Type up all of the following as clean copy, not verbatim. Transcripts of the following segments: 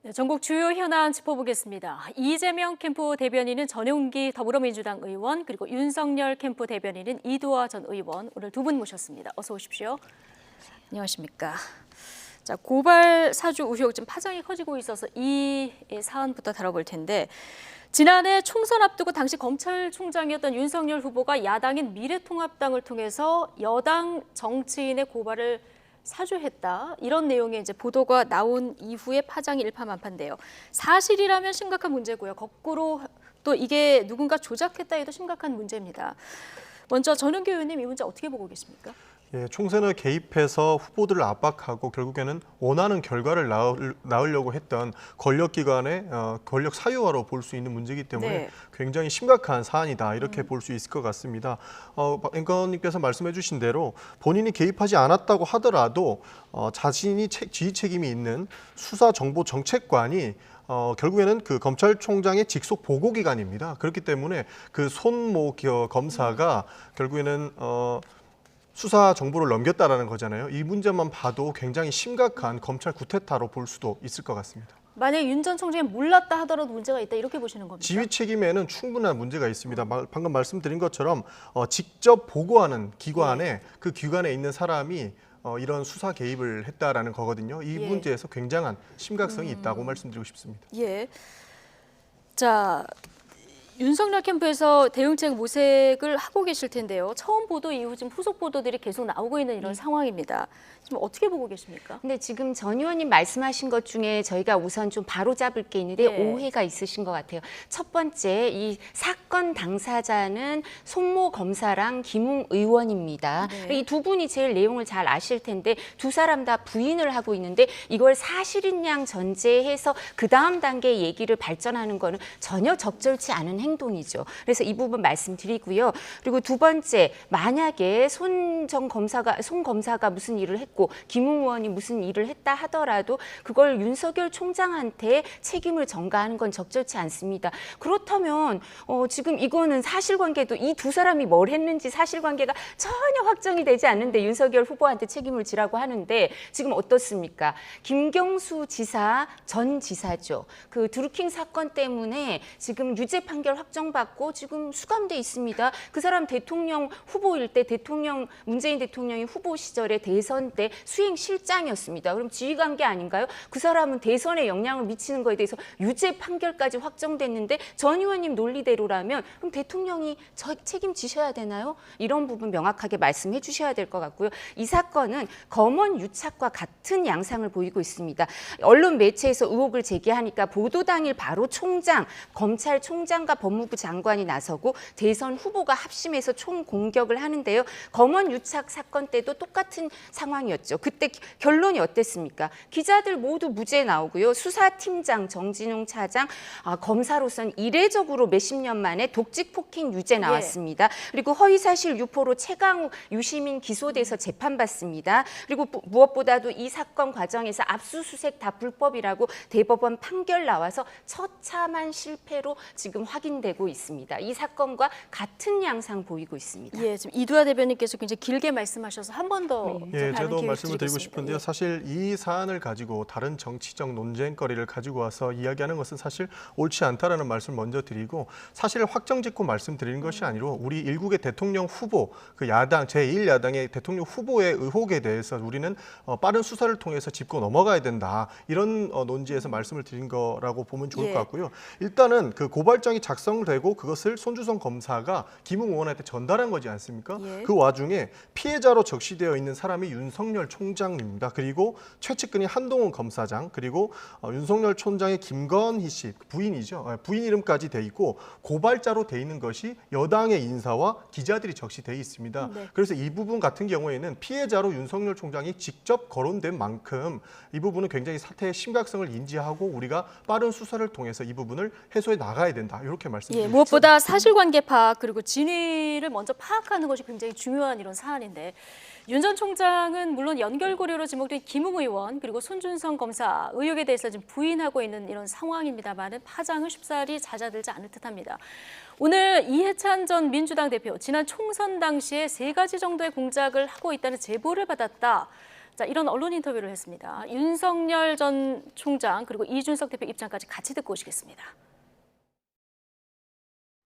네, 전국 주요 현안 짚어보겠습니다. 이재명 캠프 대변인은 전용기 더불어민주당 의원, 그리고 윤석열 캠프 대변인은 이두화 전 의원, 오늘 두 분 모셨습니다. 어서 오십시오. 안녕하십니까. 자, 고발 사주 의혹 지금 파장이 커지고 있어서 이 사안부터 다뤄볼 텐데, 지난해 총선 앞두고 당시 검찰총장이었던 윤석열 후보가 야당인 미래통합당을 통해서 여당 정치인의 고발을 사주했다. 이런 내용의 이제 보도가 나온 이후에 파장이 일파만파인데요. 사실이라면 심각한 문제고요. 거꾸로 또 이게 누군가 조작했다 해도 심각한 문제입니다. 먼저 전은교 의원님 이 문제 어떻게 보고 계십니까? 예, 총선에 개입해서 후보들을 압박하고 결국에는 원하는 결과를 낳으려고 했던 권력기관의 권력 사유화로 볼 수 있는 문제이기 때문에 네. 굉장히 심각한 사안이다 이렇게 볼 수 있을 것 같습니다. 앵커님께서 말씀해 주신 대로 본인이 개입하지 않았다고 하더라도 자신이 지휘 책임이 있는 수사정보정책관이 결국에는 그 검찰총장의 직속 보고기관입니다. 그렇기 때문에 그 손모 검사가 결국에는 수사 정보를 넘겼다라는 거잖아요. 이 문제만 봐도 굉장히 심각한 검찰 구태타로 볼 수도 있을 것 같습니다. 만약에 윤 전 총장이 몰랐다 하더라도 문제가 있다 이렇게 보시는 겁니까? 지휘 책임에는 충분한 문제가 있습니다. 방금 말씀드린 것처럼 직접 보고하는 기관에 그 기관에 있는 사람이 이런 수사 개입을 했다라는 거거든요. 이 문제에서 굉장한 심각성이 있다고 말씀드리고 싶습니다. 예. 자, 윤석열 캠프에서 대응책 모색을 하고 계실 텐데요. 처음 보도 이후 지금 후속 보도들이 계속 나오고 있는 이런 상황입니다. 지금 어떻게 보고 계십니까? 근데 지금 전 의원님 말씀하신 것 중에 저희가 우선 좀 바로잡을 게 있는데 오해가 있으신 것 같아요. 첫 번째, 이 사건 당사자는 손모 검사랑 김웅 의원입니다. 이 두 분이 제일 내용을 잘 아실 텐데 두 사람 다 부인을 하고 있는데 이걸 사실인 양 전제해서 그 다음 단계 얘기를 발전하는 거는 전혀 적절치 않은 행동이죠. 그래서 이 부분 말씀드리고요. 그리고 두 번째, 만약에 손 검사가 무슨 일을 했고 김웅 의원이 무슨 일을 했다 하더라도 그걸 윤석열 총장한테 책임을 전가하는 건 적절치 않습니다. 그렇다면 지금 이거는 사실관계도 이 두 사람이 뭘 했는지 사실관계가 전혀 확정이 되지 않는데 윤석열 후보한테 책임을 지라고 하는데 지금 어떻습니까? 김경수 지사, 전 지사죠. 그 드루킹 사건 때문에 지금 유죄 판결 확정받고 지금 수감돼 있습니다. 그 사람 대통령 후보일 때 문재인 대통령이 후보 시절에 대선 때 수행실장이었습니다. 그럼 지휘관계 아닌가요? 그 사람은 대선에 영향을 미치는 거에 대해서 유죄 판결까지 확정됐는데 전 의원님 논리대로라면 그럼 대통령이 책임지셔야 되나요? 이런 부분 명확하게 말씀해 주셔야 될 것 같고요. 이 사건은 검언 유착과 같은 양상을 보이고 있습니다. 언론 매체에서 의혹을 제기하니까 보도 당일 바로 검찰총장과 법무부 장관이 나서고 대선 후보가 합심해서 총 공격을 하는데요. 검언 유착 사건 때도 똑같은 상황이었죠. 그때 결론이 어땠습니까? 기자들 모두 무죄 나오고요. 수사팀장 정진웅 차장 검사로선 이례적으로 몇십 년 만에 독직 폭행 유죄 나왔습니다. 그리고 허위사실 유포로 최강욱, 유시민 기소돼서 재판받습니다. 그리고 무엇보다도 이 사건 과정에서 압수수색 다 불법이라고 대법원 판결 나와서 처참한 실패로 지금 확인되고 있습니다. 이 사건과 같은 양상 보이고 있습니다. 예, 지금 이두화 대변인께서 굉장히 길게 말씀하셔서 한 번 더 저도 말씀을 드리고 싶은데요. 사실 이 사안을 가지고 다른 정치적 논쟁거리를 가지고 와서 이야기하는 것은 사실 옳지 않다라는 말씀을 먼저 드리고 사실을 확정짓고 말씀드리는 것이 아니라 우리 일국의 대통령 후보, 그 야당 제1야당의 대통령 후보의 의혹에 대해서 우리는 빠른 수사를 통해서 짚고 넘어가야 된다. 이런 논지에서 말씀을 드린 거라고 보면 좋을 것 같고요. 일단은 그 고발장이 작성되고 그것을 손주성 검사가 김웅 의원한테 전달한 거지 않습니까? 그 와중에 피해자로 적시되어 있는 사람이 윤석열 총장입니다. 그리고 최측근이 한동훈 검사장, 그리고 윤석열 총장의 김건희 씨 부인이죠. 부인 이름까지 돼 있고 고발자로 돼 있는 것이 여당의 인사와 기자들이 적시돼 있습니다. 그래서 이 부분 같은 경우에는 피해자로 윤석열 총장이 직접 거론된 만큼 이 부분은 굉장히 사태의 심각성을 인지하고 우리가 빠른 수사를 통해서 이 부분을 해소해 나가야 된다. 이렇게 말씀드립니다. 무엇보다 사실관계 파악 그리고 진위를 먼저 파악하는 것이 굉장히 중요한 이런 사안인데 윤 전 총장은 물론 연결고리로 지목된 김웅 의원 그리고 손준성 검사 의혹에 대해서 지금 부인하고 있는 이런 상황입니다만은 파장은 쉽사리 잦아들지 않을 듯합니다. 오늘 이해찬 전 민주당 대표 지난 총선 당시에 3가지 정도의 공작을 하고 있다는 제보를 받았다. 자, 이런 언론 인터뷰를 했습니다. 윤석열 전 총장 그리고 이준석 대표 입장까지 같이 듣고 오시겠습니다.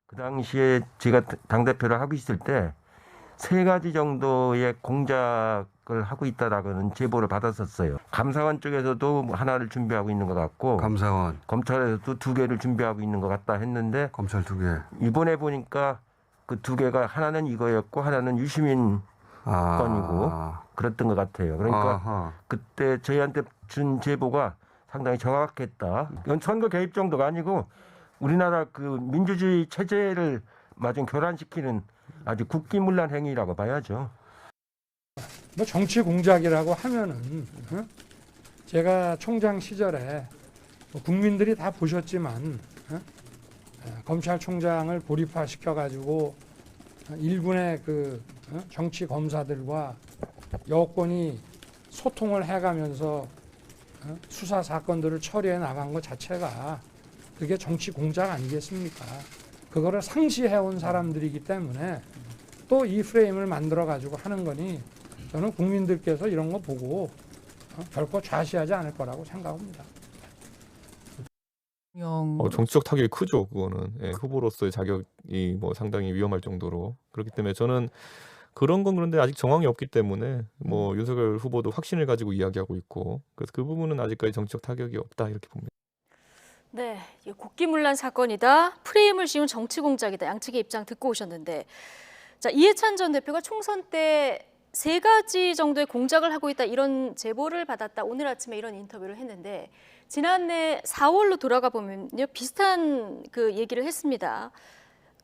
그 당시에 제가 당대표를 하고 있을 때 3가지 정도의 공작을 하고 있다라는 제보를 받았었어요. 감사원 쪽에서도 하나를 준비하고 있는 것 같고 감사원, 검찰에서도 2개를 준비하고 있는 것 같다 했는데 검찰 2개. 이번에 보니까 그 2개가 하나는 이거였고 하나는 유시민 건이고 그랬던 것 같아요. 그러니까 아하. 그때 저희한테 준 제보가 상당히 정확했다. 이건 선거 개입 정도가 아니고 우리나라 그 민주주의 체제를 마중 교란시키는 아주 국기문란 행위라고 봐야죠. 뭐 정치 공작이라고 하면은 제가 총장 시절에 뭐 국민들이 다 보셨지만 검찰총장을 몰입화시켜 가지고 일군의 그 정치 검사들과 여권이 소통을 해가면서 수사 사건들을 처리해 나간 것 자체가 그게 정치 공작 아니겠습니까? 그거를 상시해온 사람들이기 때문에 또 이 프레임을 만들어 가지고 하는 거니 저는 국민들께서 이런 거 보고 결코 좌시하지 않을 거라고 생각합니다. 정치적 타격이 크죠. 그거는 후보로서의 자격이 뭐 상당히 위험할 정도로 그렇기 때문에 저는 그런 건 그런데 아직 정황이 없기 때문에 뭐 윤석열 후보도 확신을 가지고 이야기하고 있고 그래서 그 부분은 아직까지 정치적 타격이 없다 이렇게 봅니다. 네, 국기문란 사건이다. 프레임을 씌운 정치 공작이다. 양측의 입장 듣고 오셨는데, 자, 이해찬 전 대표가 총선 때 3가지 정도의 공작을 하고 있다 이런 제보를 받았다. 오늘 아침에 이런 인터뷰를 했는데 지난해 4월로 돌아가 보면요 비슷한 그 얘기를 했습니다.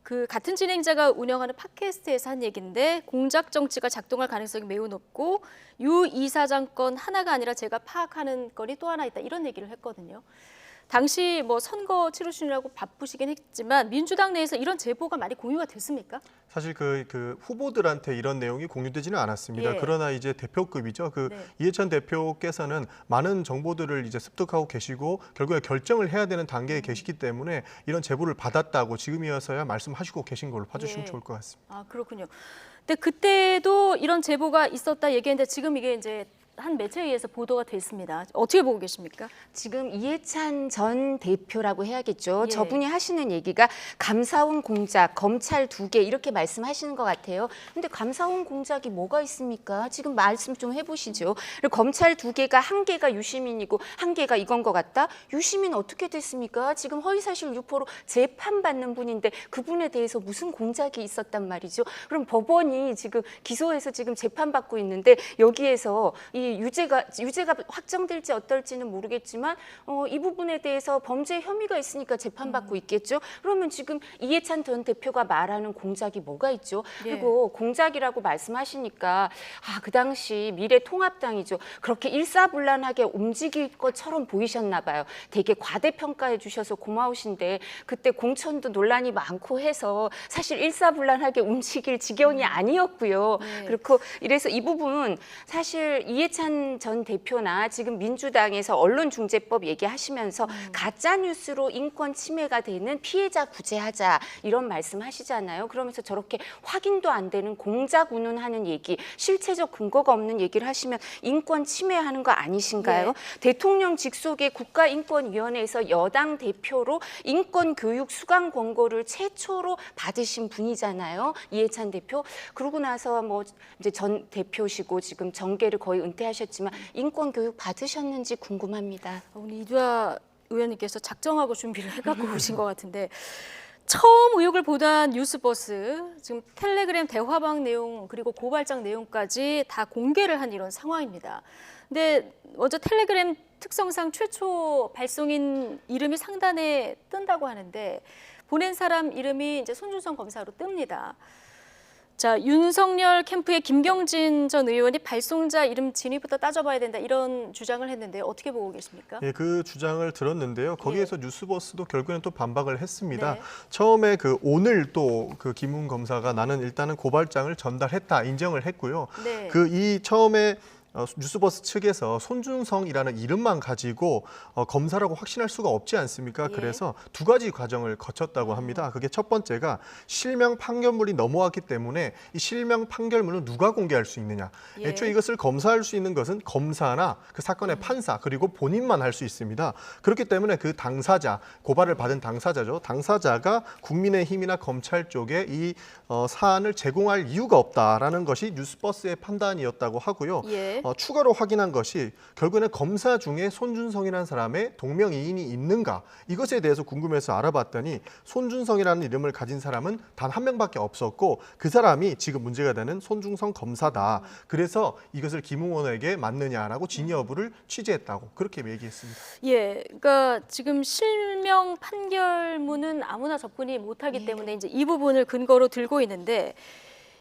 그 같은 진행자가 운영하는 팟캐스트에서 한 얘기인데 공작 정치가 작동할 가능성이 매우 높고 유 이사장 건 하나가 아니라 제가 파악하는 건이 또 하나 있다 이런 얘기를 했거든요. 당시 뭐 선거 치르시느라고 바쁘시긴 했지만 민주당 내에서 이런 제보가 많이 공유가 됐습니까? 사실 그 후보들한테 이런 내용이 공유되지는 않았습니다. 예. 그러나 이제 대표급이죠. 그 네. 이해찬 대표께서는 많은 정보들을 이제 습득하고 계시고 결국에 결정을 해야 되는 단계에 계시기 때문에 이런 제보를 받았다고 지금이어서야 말씀하시고 계신 걸로 봐주시면 예. 좋을 것 같습니다. 아, 그렇군요. 근데 그때도 이런 제보가 있었다 얘기했는데 지금 이게 이제 한 매체에 의해서 보도가 됐습니다. 어떻게 보고 계십니까? 지금 이해찬 전 대표라고 해야겠죠. 예. 저분이 하시는 얘기가 감사원 공작, 검찰 2개 이렇게 말씀하시는 것 같아요. 근데 감사원 공작이 뭐가 있습니까? 지금 말씀 좀 해보시죠. 그리고 검찰 2개가 1개가 유시민이고 1개가 이건 것 같다? 유시민 어떻게 됐습니까? 지금 허위사실 유포로 재판받는 분인데 그분에 대해서 무슨 공작이 있었단 말이죠. 그럼 법원이 지금 기소해서 지금 재판받고 있는데 여기에서 이 유죄가 확정될지 어떨지는 모르겠지만 이 부분에 대해서 범죄 혐의가 있으니까 재판받고 있겠죠. 그러면 지금 이해찬 전 대표가 말하는 공작이 뭐가 있죠? 예. 그리고 공작이라고 말씀하시니까 그 당시 미래통합당이죠. 그렇게 일사불란하게 움직일 것처럼 보이셨나 봐요. 되게 과대평가해 주셔서 고마우신데 그때 공천도 논란이 많고 해서 사실 일사불란하게 움직일 지경이 아니었고요. 네. 그렇고 이래서 이 부분 사실 이해찬 전 대표나 지금 민주당에서 언론중재법 얘기하시면서 가짜 뉴스로 인권 침해가 되는 피해자 구제하자 이런 말씀하시잖아요. 그러면서 저렇게 확인도 안 되는 공작 운운하는 얘기, 실체적 근거가 없는 얘기를 하시면 인권 침해하는 거 아니신가요? 네. 대통령 직속의 국가인권위원회에서 여당 대표로 인권교육 수강 권고를 최초로 받으신 분이잖아요. 이해찬 대표. 그러고 나서 뭐 이제 전 대표시고 지금 정계를 거의 은퇴하셨지만 인권 교육 받으셨는지 궁금합니다. 오늘 이두아 의원님께서 작정하고 준비를 해갖고 오신 것 같은데 처음 의혹을 보도한 뉴스버스 지금 텔레그램 대화방 내용 그리고 고발장 내용까지 다 공개를 한 이런 상황입니다. 근데 먼저 텔레그램 특성상 최초 발송인 이름이 상단에 뜬다고 하는데 보낸 사람 이름이 이제 손준성 검사로 뜹니다. 자, 윤석열 캠프의 김경진 전 의원이 발송자 이름 진위부터 따져봐야 된다 이런 주장을 했는데 어떻게 보고 계십니까? 예, 그 주장을 들었는데요. 거기에서 뉴스버스도 결국에는 또 반박을 했습니다. 네. 처음에 오늘 또 그 김웅 검사가 나는 일단은 고발장을 전달했다 인정을 했고요. 네. 이 처음에 뉴스버스 측에서 손준성이라는 이름만 가지고 검사라고 확신할 수가 없지 않습니까? 예. 그래서 두 가지 과정을 거쳤다고 합니다. 그게 첫 번째가 실명 판결문이 넘어왔기 때문에 이 실명 판결문을 누가 공개할 수 있느냐. 예. 애초에 이것을 검사할 수 있는 것은 검사나 그 사건의 판사 그리고 본인만 할 수 있습니다. 그렇기 때문에 그 당사자, 고발을 받은 당사자죠. 당사자가 국민의힘이나 검찰 쪽에 이 사안을 제공할 이유가 없다라는 것이 뉴스버스의 판단이었다고 하고요. 예. 추가로 확인한 것이 결국에는 검사 중에 손준성이라는 사람의 동명이인이 있는가 이것에 대해서 궁금해서 알아봤더니 손준성이라는 이름을 가진 사람은 단 한 명밖에 없었고 그 사람이 지금 문제가 되는 손준성 검사다. 그래서 이것을 김웅원에게 맞느냐라고 진위 여부를 취재했다고 그렇게 얘기했습니다. 예, 그러니까 지금 실명 판결문은 아무나 접근이 못하기 때문에 이제 이 부분을 근거로 들고 있는데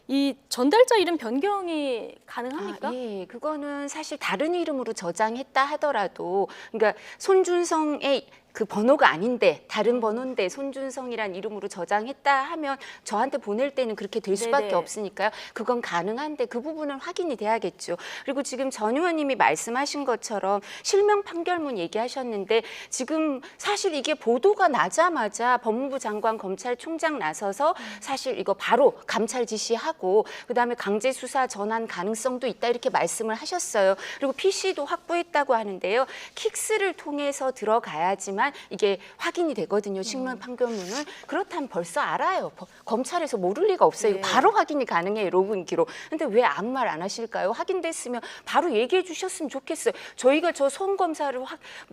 이 전달자 이름 변경이 가능합니까? 예, 그거는 사실 다른 이름으로 저장했다 하더라도, 그러니까 손준성의 그 번호가 아닌데 다른 번호인데 손준성이란 이름으로 저장했다 하면 저한테 보낼 때는 그렇게 될 수밖에 네네. 없으니까요. 그건 가능한데 그 부분은 확인이 돼야겠죠. 그리고 지금 전 의원님이 말씀하신 것처럼 실명 판결문 얘기하셨는데 지금 사실 이게 보도가 나자마자 법무부 장관 검찰총장 나서서 사실 이거 바로 감찰 지시하고 그다음에 강제 수사 전환 가능성도 있다 이렇게 말씀을 하셨어요. 그리고 PC도 확보했다고 하는데요. 킥스를 통해서 들어가야지만 이게 확인이 되거든요. 실명 판결문을. 그렇다면 벌써 알아요. 검찰에서 모를 리가 없어요. 네. 바로 확인이 가능해요. 로그인 기록. 근데 왜 아무 말 안 하실까요? 확인됐으면 바로 얘기해 주셨으면 좋겠어요. 저희가 저 손 검사를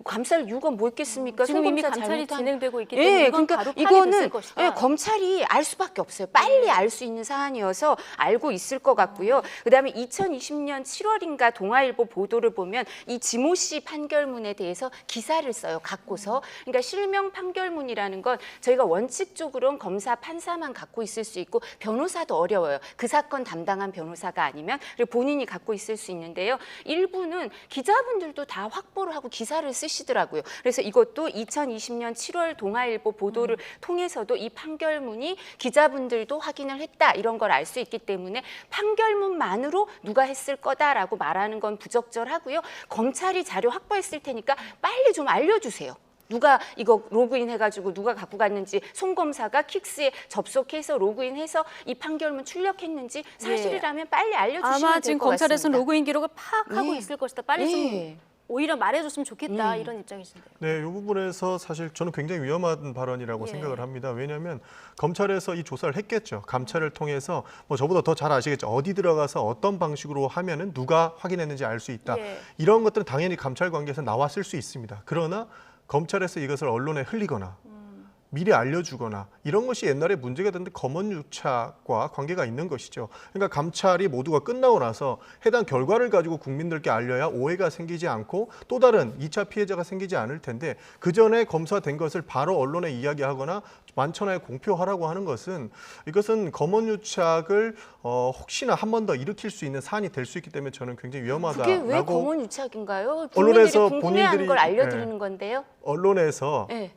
감쌀 이유가 뭐 있겠습니까? 지금 손 이미 검사 감찰이 잘못한- 진행되고 있기 때문에 예, 이건 그러니까 바로 파악이 됐을 이거는 것이다. 예, 검찰이 알 수밖에 없어요. 빨리 알 수 있는 사안이어서 알고 있을 것 같고요. 그다음에 2020년 7월인가 동아일보 보도를 보면 이 지모 씨 판결문에 대해서 기사를 써요. 갖고서. 그러니까 실명 판결문이라는 건 저희가 원칙적으로는 검사, 판사만 갖고 있을 수 있고 변호사도 어려워요. 그 사건 담당한 변호사가 아니면 그리고 본인이 갖고 있을 수 있는데요. 일부는 기자분들도 다 확보를 하고 기사를 쓰시더라고요. 그래서 이것도 2020년 7월 동아일보 보도를 통해서도 이 판결문이 기자분들도 확인을 했다 이런 걸 알 수 있기 때문에 판결문만으로 누가 했을 거다라고 말하는 건 부적절하고요. 검찰이 자료 확보했을 테니까 빨리 좀 알려주세요. 누가 이거 로그인 해가지고 누가 갖고 갔는지 송 검사가 킥스에 접속해서 로그인해서 이 판결문 출력했는지 사실이라면 빨리 알려주시면 아마 될 지금 것 같습니다. 검찰에서는 로그인 기록을 파악하고 예. 있을 것이다. 빨리 좀 예. 오히려 말해줬으면 좋겠다 예. 이런 입장이신데요. 네, 이 부분에서 사실 저는 굉장히 위험한 발언이라고 예. 생각을 합니다. 왜냐하면 검찰에서 이 조사를 했겠죠. 감찰을 통해서 뭐 저보다 더 잘 아시겠죠. 어디 들어가서 어떤 방식으로 하면은 누가 확인했는지 알 수 있다. 예. 이런 것들은 당연히 감찰 관계에서 나왔을 수 있습니다. 그러나 검찰에서 이것을 언론에 흘리거나 미리 알려주거나 이런 것이 옛날에 문제가 됐는데 검언유착과 관계가 있는 것이죠. 그러니까 감찰이 모두가 끝나고 나서 해당 결과를 가지고 국민들께 알려야 오해가 생기지 않고 또 다른 2차 피해자가 생기지 않을 텐데 그 전에 검사된 것을 바로 언론에 이야기하거나 만천하에 공표하라고 하는 것은 이것은 검언유착을 혹시나 한 번 더 일으킬 수 있는 사안이 될 수 있기 때문에 저는 굉장히 위험하다라고. 그게 왜 검언유착인가요? 언론에서 국민들이 궁금해하는 본인들이- 걸 알려드리는 건데요. 언론에서 네.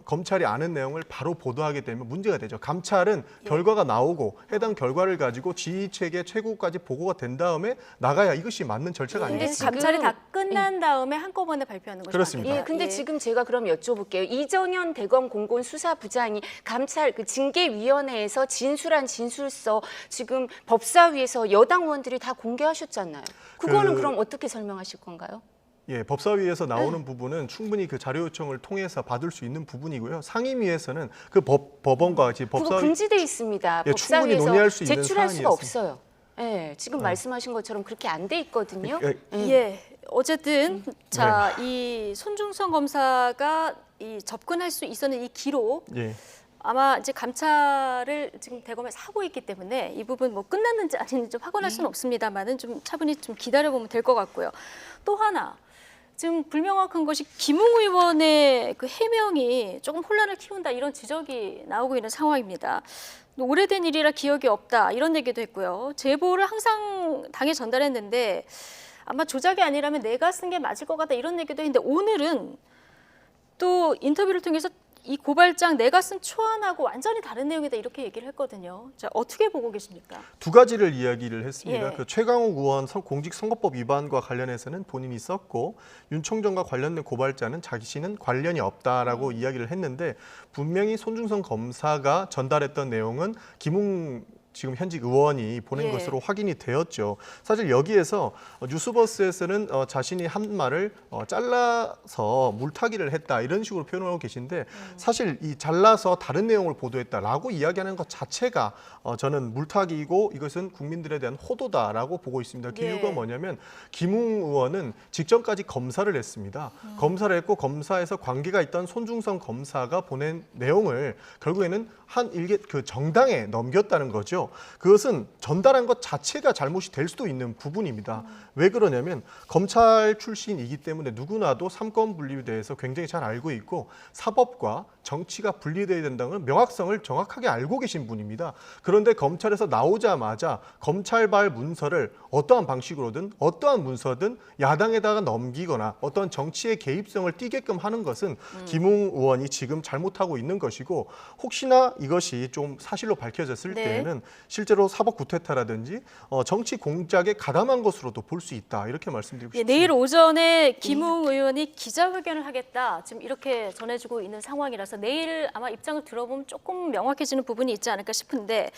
검찰이 아는 내용을 바로 보도하게 되면 문제가 되죠. 감찰은 결과가 나오고 해당 결과를 가지고 지휘체계 최고까지 보고가 된 다음에 나가야 이것이 맞는 절차가 근데 아니겠습니까? 감찰이 다 지금- 끝난 다음에 한꺼번에 발표하는 것이 그렇습니다. 맞습니다. 예, 근데 지금 제가 그럼 여쭤볼게요. 이정현 대검 공공수사부장이 감찰 그 징계위원회에서 진술한 진술서 지금 법사위에서 여당 의원들이 다 공개하셨잖아요. 그거는 그- 그럼 어떻게 설명하실 건가요? 예, 법사위에서 나오는 부분은 충분히 그 자료 요청을 통해서 받을 수 있는 부분이고요. 상임위에서는 그 법원과 같이 그거 법사위 금지돼 있습니다. 예, 충분히 법사위에서 논의할 수 있는 제출할 수가 사안이었습니다. 없어요. 예, 지금 말씀하신 것처럼 그렇게 안 돼 있거든요. 예, 어쨌든 자, 이 손준성 검사가 이 접근할 수 있었는 이 기록 예. 아마 이제 감찰을 지금 대검에서 하고 있기 때문에 이 부분 뭐 끝났는지 아닌지 좀 확인할 수는 없습니다만은 좀 차분히 좀 기다려 보면 될 것 같고요. 또 하나 지금 불명확한 것이 김웅 의원의 그 해명이 조금 혼란을 키운다 이런 지적이 나오고 있는 상황입니다. 오래된 일이라 기억이 없다 이런 얘기도 했고요. 제보를 항상 당에 전달했는데 아마 조작이 아니라면 내가 쓴 게 맞을 것 같다 이런 얘기도 했는데 오늘은 또 인터뷰를 통해서 이 고발장 내가 쓴 초안하고 완전히 다른 내용이다 이렇게 얘기를 했거든요. 자, 어떻게 보고 계십니까? 두 가지를 이야기를 했습니다. 예. 그 최강욱 의원 공직선거법 위반과 관련해서는 본인이 썼고 윤 총장과 관련된 고발자는 자신은 관련이 없다라고 이야기를 했는데 분명히 손준성 검사가 전달했던 내용은 김웅 지금 현직 의원이 보낸 예. 것으로 확인이 되었죠. 사실 여기에서 뉴스버스에서는 자신이 한 말을 잘라서 물타기를 했다 이런 식으로 표현하고 계신데 사실 이 잘라서 다른 내용을 보도했다라고 이야기하는 것 자체가 저는 물타기이고 이것은 국민들에 대한 호도다라고 보고 있습니다. 그 예. 이유가 뭐냐면 김웅 의원은 직전까지 검사를 했습니다. 검사를 했고 검사에서 관계가 있던 손중성 검사가 보낸 내용을 결국에는 한 일개 그 정당에 넘겼다는 거죠. 그것은 전달한 것 자체가 잘못이 될 수도 있는 부분입니다. 왜 그러냐면 검찰 출신이기 때문에 누구나도 삼권 분립에 대해서 굉장히 잘 알고 있고 사법과 정치가 분리되어야 된다는 걸 명확성을 정확하게 알고 계신 분입니다. 그런데 검찰에서 나오자마자 검찰발 문서를 어떠한 방식으로든 어떠한 문서든 야당에다가 넘기거나 어떤 정치의 개입성을 띠게끔 하는 것은 김웅 의원이 지금 잘못하고 있는 것이고 혹시나 이것이 좀 사실로 밝혀졌을 네. 때에는 실제로 사법 구태타라든지 정치 공작에 가담한 것으로도 볼 수 있다 이렇게 말씀드리고 예, 싶습니다. 내일 오전에 김웅 의원이 기자회견을 하겠다 지금 이렇게 전해지고 있는 상황이라서 내일 아마 입장을 들어보면 조금 명확해지는 부분이 있지 않을까 싶은데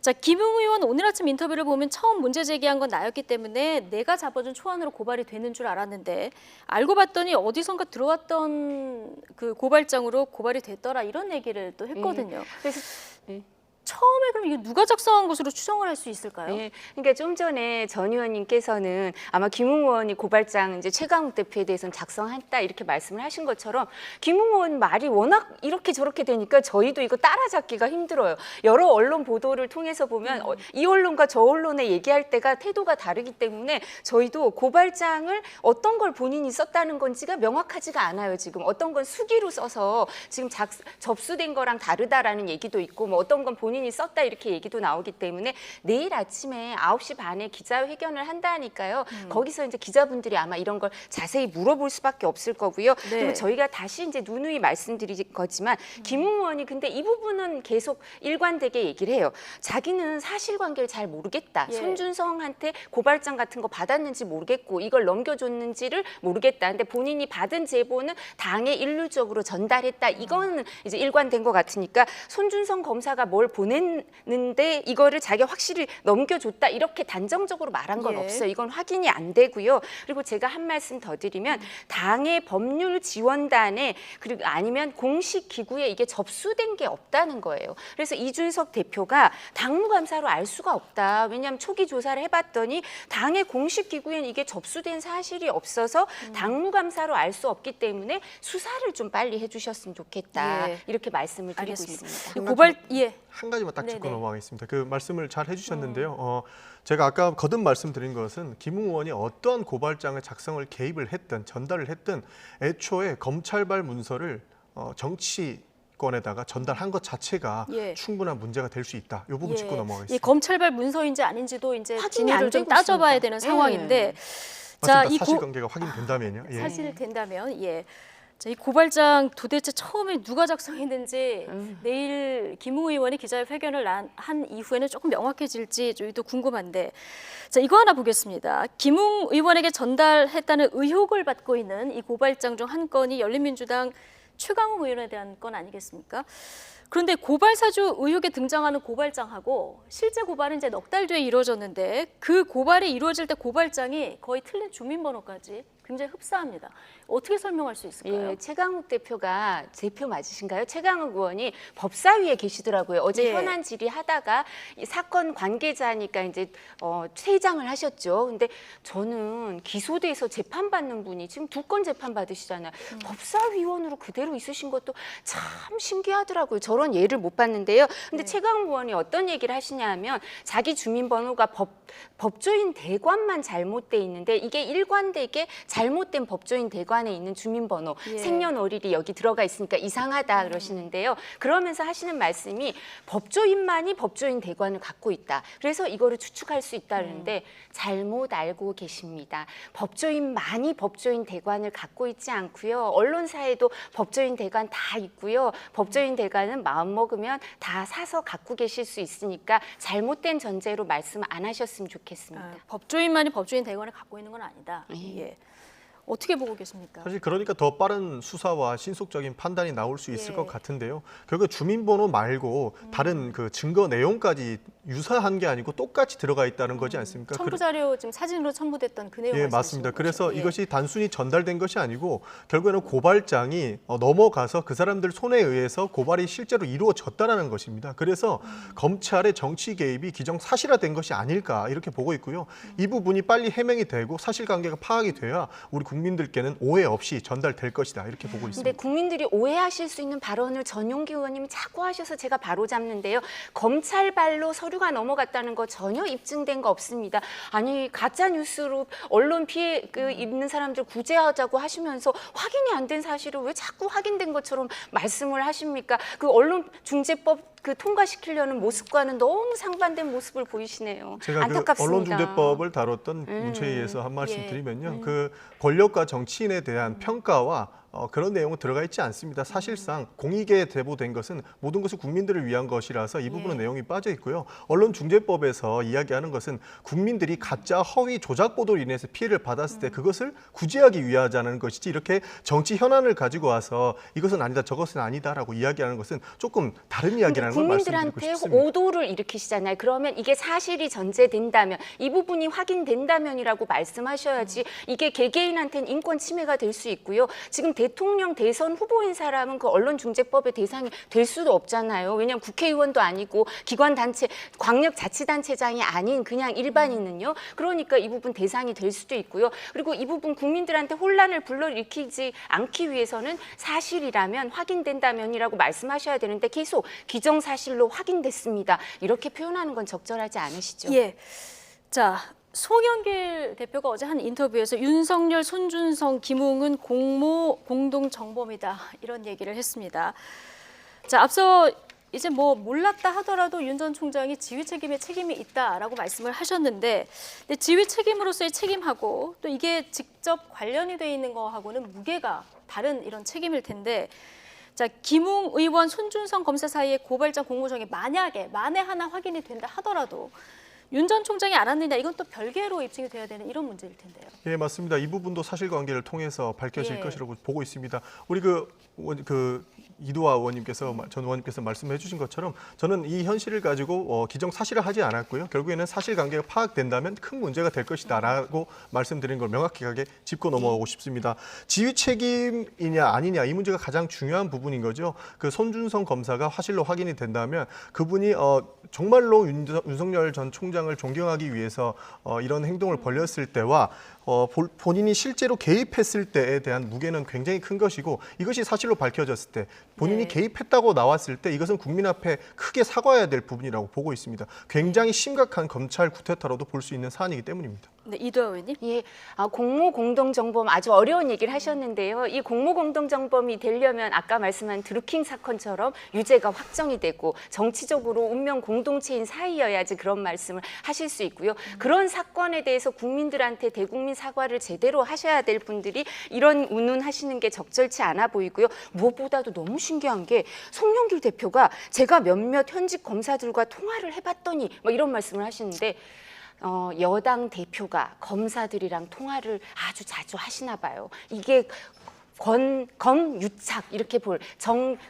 자 김웅 의원 오늘 아침 인터뷰를 보면 처음 문제 제기한 건 나였기 때문에 내가 잡아준 초안으로 고발이 되는 줄 알았는데 알고 봤더니 어디선가 들어왔던 그 고발장으로 고발이 됐더라 이런 얘기를 또 했거든요. 그래서 네. 처음에 그럼 이게 누가 작성한 것으로 추정을 할 수 있을까요? 네, 그러니까 좀 전에 전 의원님께서는 아마 김웅 의원이 고발장 이제 최강욱 대표에 대해서는 작성했다 이렇게 말씀을 하신 것처럼 김웅 의원 말이 워낙 이렇게 저렇게 되니까 저희도 이거 따라잡기가 힘들어요. 여러 언론 보도를 통해서 보면 이 언론과 저 언론에 얘기할 때가 태도가 다르기 때문에 저희도 고발장을 어떤 걸 본인이 썼다는 건지가 명확하지가 않아요. 지금 어떤 건 수기로 써서 지금 접수된 거랑 다르다라는 얘기도 있고 뭐 어떤 건 본인이 썼다 이렇게 얘기도 나오기 때문에 내일 아침에 9시 반에 기자회견을 한다니까요. 거기서 이제 기자분들이 아마 이런 걸 자세히 물어볼 수밖에 없을 거고요. 네. 그리고 저희가 다시 이제 누누이 말씀드릴 거지만 김웅 의원이 근데 이 부분은 계속 일관되게 얘기를 해요. 자기는 사실관계를 잘 모르겠다. 예. 손준성한테 고발장 같은 거 받았는지 모르겠고 이걸 넘겨줬는지를 모르겠다. 근데 본인이 받은 제보는 당에 일률적으로 전달했다. 이건 이제 일관된 것 같으니까 손준성 검사가 뭘 보냈는데 이거를 자기가 확실히 넘겨줬다 이렇게 단정적으로 말한 건 예. 없어요. 이건 확인이 안 되고요. 그리고 제가 한 말씀 더 드리면 당의 법률 지원단에 그리고 아니면 공식 기구에 이게 접수된 게 없다는 거예요. 그래서 이준석 대표가 당무감사로 알 수가 없다. 왜냐하면 초기 조사를 해봤더니 당의 공식 기구엔 이게 접수된 사실이 없어서 당무감사로 알 수 없기 때문에 수사를 좀 빨리 해주셨으면 좋겠다. 예. 이렇게 말씀을 드리고 알겠습니다. 있습니다. 이 고발 예. 한 가지만 딱 짚고 네네. 넘어가겠습니다. 그 말씀을 잘 해주셨는데요. 제가 아까 거듭 말씀드린 것은 김웅 의원이 어떠한 고발장의 작성을 개입을 했든 전달을 했든 애초에 검찰발 문서를 정치권에다가 전달한 것 자체가 예. 충분한 문제가 될 수 있다. 이 부분 짚고 이 넘어가겠습니다. 검찰발 문서인지 아닌지도 이제 확인이 안 진위를 좀 되고 따져봐야 있습니다. 되는 예. 상황인데 맞습니다. 이 사실관계가 확인된다면요. 예. 사실 된다면 예. 자, 이 고발장 도대체 처음에 누가 작성했는지 내일 김웅 의원이 기자회견을 한 이후에는 조금 명확해질지 저희도 궁금한데 자 이거 하나 보겠습니다. 김웅 의원에게 전달했다는 의혹을 받고 있는 이 고발장 중 한 건이 열린민주당 최강욱 의원에 대한 건 아니겠습니까? 그런데 고발사주 의혹에 등장하는 고발장하고 실제 고발은 이제 넉 달 뒤에 이루어졌는데 그 고발이 이루어질 때 고발장이 거의 틀린 주민번호까지 굉장히 흡사합니다. 어떻게 설명할 수 있을까요? 예, 최강욱 대표가 대표 맞으신가요? 최강욱 의원이 법사위에 계시더라고요. 어제 예. 현안 질의하다가 이 사건 관계자니까 이제 퇴장을 하셨죠. 근데 저는 기소돼서 재판받는 분이 지금 2건 재판 받으시잖아요. 법사위원으로 그대로 있으신 것도 참 신기하더라고요. 저런 예를 못 봤는데요. 근데 최강욱 의원이 어떤 얘기를 하시냐면 자기 주민번호가 법조인 대관만 잘못돼 있는데 이게 일관되게 잘못된 법조인 대관에 있는 주민번호, 예. 생년월일이 여기 들어가 있으니까 이상하다 그러시는데요. 그러면서 하시는 말씀이 법조인만이 법조인 대관을 갖고 있다. 그래서 이거를 추측할 수 있다는데 잘못 알고 계십니다. 법조인만이 법조인 대관을 갖고 있지 않고요. 언론사에도 법조인 대관 다 있고요. 법조인 대관은 마음 먹으면 다 사서 갖고 계실 수 있으니까 잘못된 전제로 말씀 안 하셨으면 좋겠습니다. 법조인만이 법조인 대관을 갖고 있는 건 아니다. 네. 예. 어떻게 보고 계십니까? 사실 그러니까 더 빠른 수사와 신속적인 판단이 나올 수 있을 예. 것 같은데요. 결국 주민번호 말고 다른 그 증거 내용까지 유사한 게 아니고 똑같이 들어가 있다는 거지 않습니까? 첨부 자료 지금 사진으로 첨부됐던 그 내용 예, 말씀이신 맞습니다. 거죠? 그래서 예. 이것이 단순히 전달된 것이 아니고 결국에는 고발장이 넘어가서 그 사람들 손에 의해서 고발이 실제로 이루어졌다라는 것입니다. 그래서 검찰의 정치 개입이 기정사실화된 것이 아닐까 이렇게 보고 있고요. 이 부분이 빨리 해명이 되고 사실관계가 파악이 돼야 우리 국민들께는 오해 없이 전달될 것이다 이렇게 보고 근데 있습니다. 국민들이 오해하실 수 있는 발언을 전용기 의원님이 자꾸 하셔서 제가 바로 잡는데요. 검찰 발로 서류가 넘어갔다는 거 전혀 입증된 거 없습니다. 아니 가짜 뉴스로 언론 피해 입는 사람들 구제하자고 하시면서 확인이 안 된 사실을 왜 자꾸 확인된 것처럼 말씀을 하십니까? 그 언론중재법 그 통과시키려는 모습과는 너무 상반된 모습을 보이시네요. 제가 그 안타깝습니다. 언론중재법을 다뤘던 문체위에서 한 말씀 예. 드리면요. 그 권력과 정치인에 대한 평가와 그런 내용은 들어가 있지 않습니다. 사실상 공익에 대보된 것은 모든 것을 국민들을 위한 것이라서 이 부분은 예. 내용이 빠져 있고요. 언론중재법에서 이야기하는 것은 국민들이 가짜 허위 조작 보도로 인해서 피해를 받았을 때 그것을 구제하기 위하자는 것이지 이렇게 정치 현안을 가지고 와서 이것은 아니다 저것은 아니다라고 이야기하는 것은 조금 다른 이야기라는 걸 말씀드리고 국민들한테 싶습니다. 오도를 일으키시잖아요. 그러면 이게 사실이 전제된다면 이 부분이 확인된다면이라고 말씀하셔야지 이게 개개인한테는 인권 침해가 될 수 있고요. 지금 대통령 대선 후보인 사람은 그 언론중재법의 대상이 될 수도 없잖아요. 왜냐하면 국회의원도 아니고 기관단체, 광역자치단체장이 아닌 그냥 일반인은요. 그러니까 이 부분 대상이 될 수도 있고요. 그리고 이 부분 국민들한테 혼란을 불러일으키지 않기 위해서는 사실이라면 확인된다면이라고 말씀하셔야 되는데 계속 기정사실로 확인됐습니다. 이렇게 표현하는 건 적절하지 않으시죠? 예. 자, 송영길 대표가 어제 한 인터뷰에서 윤석열, 손준성, 김웅은 공모 공동 정범이다 이런 얘기를 했습니다. 자, 앞서 이제 뭐 몰랐다 하더라도 윤 전 총장이 지휘 책임에 책임이 있다라고 말씀을 하셨는데 근데 지휘 책임으로서의 책임하고 또 이게 직접 관련이 돼 있는 거하고는 무게가 다른 이런 책임일 텐데 자, 김웅 의원, 손준성 검사 사이의 고발장 공모정이 만약에 만에 하나 확인이 된다 하더라도 윤 전 총장이 알았느냐 이건 또 별개로 입증이 돼야 되는 이런 문제일 텐데요. 예, 맞습니다. 이 부분도 사실관계를 통해서 밝혀질 예. 것이라고 보고 있습니다. 우리 이도화 의원님께서 전 의원님께서 말씀해 주신 것처럼 저는 이 현실을 가지고 기정사실을 하지 않았고요. 결국에는 사실관계가 파악된다면 큰 문제가 될 것이다라고 말씀드린 걸 명확하게 짚고 넘어가고 싶습니다. 지휘 책임이냐 아니냐 이 문제가 가장 중요한 부분인 거죠. 그 손준성 검사가 화실로 확인이 된다면 그분이 정말로 윤석열 전 총장을 존경하기 위해서 이런 행동을 벌였을 때와 본인이 실제로 개입했을 때에 대한 무게는 굉장히 큰 것이고 이것이 사실로 밝혀졌을 때 본인이 네. 개입했다고 나왔을 때 이것은 국민 앞에 크게 사과해야 될 부분이라고 보고 있습니다. 굉장히 심각한 검찰 구태타로도 볼 수 있는 사안이기 때문입니다. 네, 이도하 의원님. 예, 공모 공동 정범 아주 어려운 얘기를 하셨는데요. 이 공모 공동 정범이 되려면 아까 말씀한 드루킹 사건처럼 유죄가 확정이 되고 정치적으로 운명 공동체인 사이여야지 그런 말씀을 하실 수 있고요. 그런 사건에 대해서 국민들한테 대국민 사과를 제대로 하셔야 될 분들이 이런 운운하시는 게 적절치 않아 보이고요. 무엇보다도 너무 신기한 게 송영길 대표가 제가 몇몇 현직 검사들과 통화를 해봤더니 뭐 이런 말씀을 하시는데 여당 대표가 검사들이랑 통화를 아주 자주 하시나 봐요. 이게 검유착 이렇게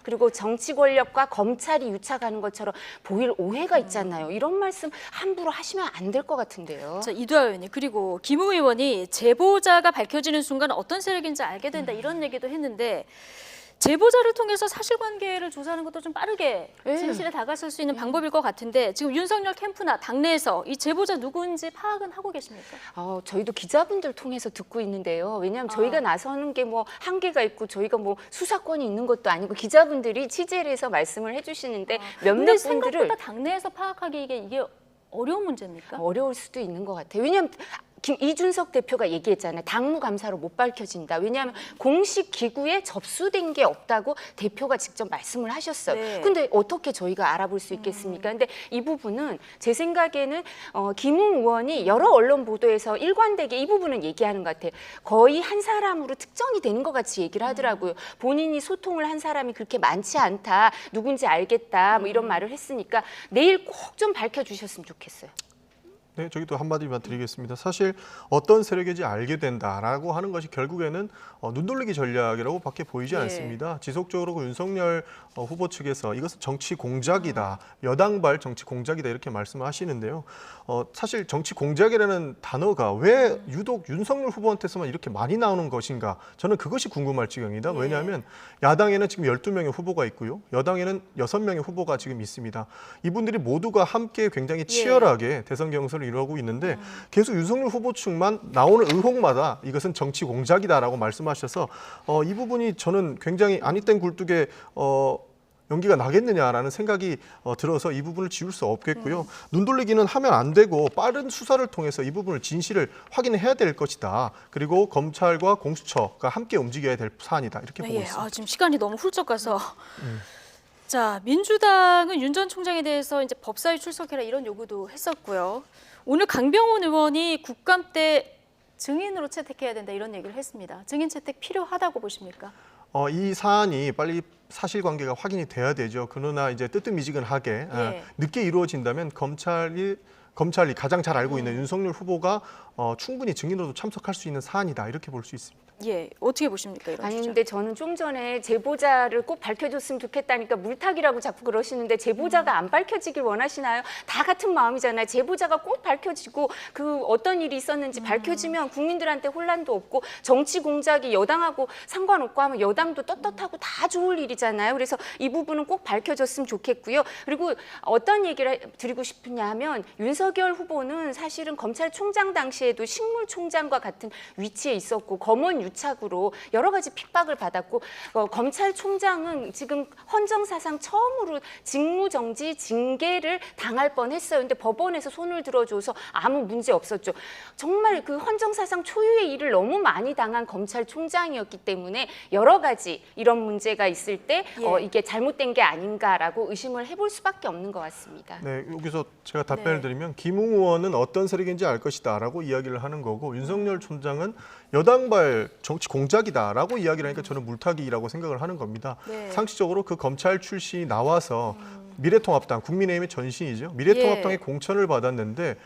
그리고 정치 권력과 검찰이 유착하는 것처럼 보일 오해가 있잖아요. 이런 말씀 함부로 하시면 안 될 것 같은데요. 자, 이도하 의원님 그리고 김웅 의원이 제보자가 밝혀지는 순간 어떤 세력인지 알게 된다 이런 얘기도 했는데 제보자를 통해서 사실관계를 조사하는 것도 좀 빠르게 진실에 다가설 수 있는 방법일 것 같은데 지금 윤석열 캠프나 당내에서 이 제보자 누구인지 파악은 하고 계십니까? 저희도 기자분들 통해서 듣고 있는데요. 왜냐하면 저희가 나서는 게 뭐 한계가 있고 저희가 뭐 수사권이 있는 것도 아니고 기자분들이 취재를 해서 말씀을 해주시는데 몇몇 근데 분들을 생각보다 당내에서 파악하기 이게 어려운 문제입니까? 어려울 수도 있는 것 같아요. 왜냐하면 이준석 대표가 얘기했잖아요. 당무감사로 못 밝혀진다. 왜냐하면 공식 기구에 접수된 게 없다고 대표가 직접 말씀을 하셨어요. 네. 근데 어떻게 저희가 알아볼 수 있겠습니까? 근데 이 부분은 제 생각에는 김웅 의원이 여러 언론 보도에서 일관되게 이 부분은 얘기하는 것 같아요. 거의 한 사람으로 특정이 되는 것 같이 얘기를 하더라고요. 본인이 소통을 한 사람이 그렇게 많지 않다. 누군지 알겠다. 뭐 이런 말을 했으니까 내일 꼭 좀 밝혀주셨으면 좋겠어요. 네, 저기도 한마디만 드리겠습니다. 사실 어떤 세력인지 알게 된다라고 하는 것이 결국에는 눈돌리기 전략이라고 밖에 보이지 예. 않습니다. 지속적으로 윤석열 후보 측에서 이것은 정치 공작이다, 여당발 정치 공작이다 이렇게 말씀하시는데요. 사실 정치 공작이라는 단어가 왜 유독 윤석열 후보한테서만 이렇게 많이 나오는 것인가? 저는 그것이 궁금할 지경입니다. 예. 왜냐하면 야당에는 지금 12명의 후보가 있고요. 여당에는 6명의 후보가 지금 있습니다. 이분들이 모두가 함께 굉장히 치열하게 대선 경선을 이루고 있는데 계속 윤석열 후보 측만 나오는 의혹마다 이것은 정치 공작이다라고 말씀하셔서 이 부분이 저는 굉장히 아니 땐 굴뚝에 연기가 나겠느냐라는 생각이 들어서 이 부분을 지울 수 없겠고요. 눈돌리기는 하면 안 되고 빠른 수사를 통해서 이 부분을 진실을 확인해야 될 것이다. 그리고 검찰과 공수처가 함께 움직여야 될 사안이다. 이렇게 보고 예, 있습니다. 지금 시간이 너무 훌쩍 가서. 자, 민주당은 윤 전 총장에 대해서 이제 법사위 출석해라 이런 요구도 했었고요. 오늘 강병훈 의원이 국감 때 증인으로 채택해야 된다 이런 얘기를 했습니다. 증인 채택 필요하다고 보십니까? 이 사안이 빨리 사실관계가 확인이 돼야 되죠. 그러나 이제 뜨뜻미지근하게 예. 늦게 이루어진다면 검찰이 가장 잘 알고 있는 윤석열 후보가 충분히 증인으로도 참석할 수 있는 사안이다 이렇게 볼 수 있습니다. 예, 어떻게 보십니까 이런 아니 주장? 근데 저는 좀 전에 제보자를 꼭 밝혀줬으면 좋겠다니까 물타기라고 자꾸 그러시는데 제보자가 안 밝혀지길 원하시나요? 다 같은 마음이잖아요. 제보자가 꼭 밝혀지고 그 어떤 일이 있었는지 밝혀지면 국민들한테 혼란도 없고 정치 공작이 여당하고 상관없고 하면 여당도 떳떳하고 다 좋을 일이잖아요. 그래서 이 부분은 꼭 밝혀졌으면 좋겠고요. 그리고 어떤 얘기를 드리고 싶으냐 하면 윤석열 후보는 사실은 검찰총장 당시에도 식물총장과 같은 위치에 있었고 검언 유착으로 여러 가지 핍박을 받았고 검찰총장은 지금 헌정사상 처음으로 직무정지 징계를 당할 뻔했어요. 근데 법원에서 손을 들어줘서 아무 문제 없었죠. 정말 그 헌정사상 초유의 일을 너무 많이 당한 검찰총장이었기 때문에 여러 가지 이런 문제가 있을 때 예. 이게 잘못된 게 아닌가라고 의심을 해볼 수밖에 없는 것 같습니다. 네, 여기서 제가 답변을 네. 드리면 김웅 의원은 어떤 세력인지 알 것이다라고 이야기를 하는 거고 윤석열 총장은 여당발 정치 공작이다라고 이야기를 하니까 저는 물타기라고 생각을 하는 겁니다. 네. 상식적으로 그 검찰 출신이 나와서 미래통합당, 국민의힘의 전신이죠. 미래통합당의 예. 공천을 받았는데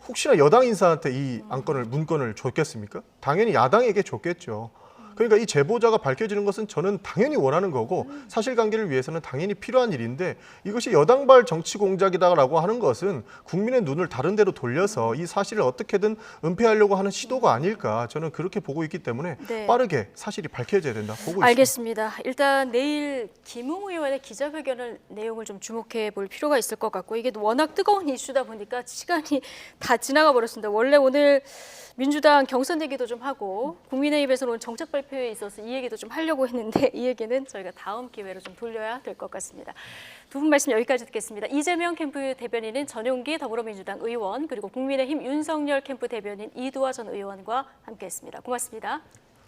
혹시나 여당 인사한테 이 안건을 문건을 줬겠습니까? 당연히 야당에게 줬겠죠. 그러니까 이 제보자가 밝혀지는 것은 저는 당연히 원하는 거고 사실관계를 위해서는 당연히 필요한 일인데 이것이 여당발 정치 공작이다라고 하는 것은 국민의 눈을 다른 데로 돌려서 이 사실을 어떻게든 은폐하려고 하는 시도가 아닐까 저는 그렇게 보고 있기 때문에 네. 빠르게 사실이 밝혀져야 된다 보고 있습니다. 알겠습니다. 일단 내일 김웅 의원의 기자회견을 내용을 좀 주목해 볼 필요가 있을 것 같고 이게 워낙 뜨거운 이슈다 보니까 시간이 다 지나가 버렸습니다. 원래 오늘 민주당 경선 얘기도 좀 하고 국민의힘에서는 오늘 정책 발표에 있어서 이 얘기도 좀 하려고 했는데 이 얘기는 저희가 다음 기회로 좀 돌려야 될 것 같습니다. 두 분 말씀 여기까지 듣겠습니다. 이재명 캠프 대변인은 전용기 더불어민주당 의원 그리고 국민의힘 윤석열 캠프 대변인 이두화 전 의원과 함께했습니다. 고맙습니다.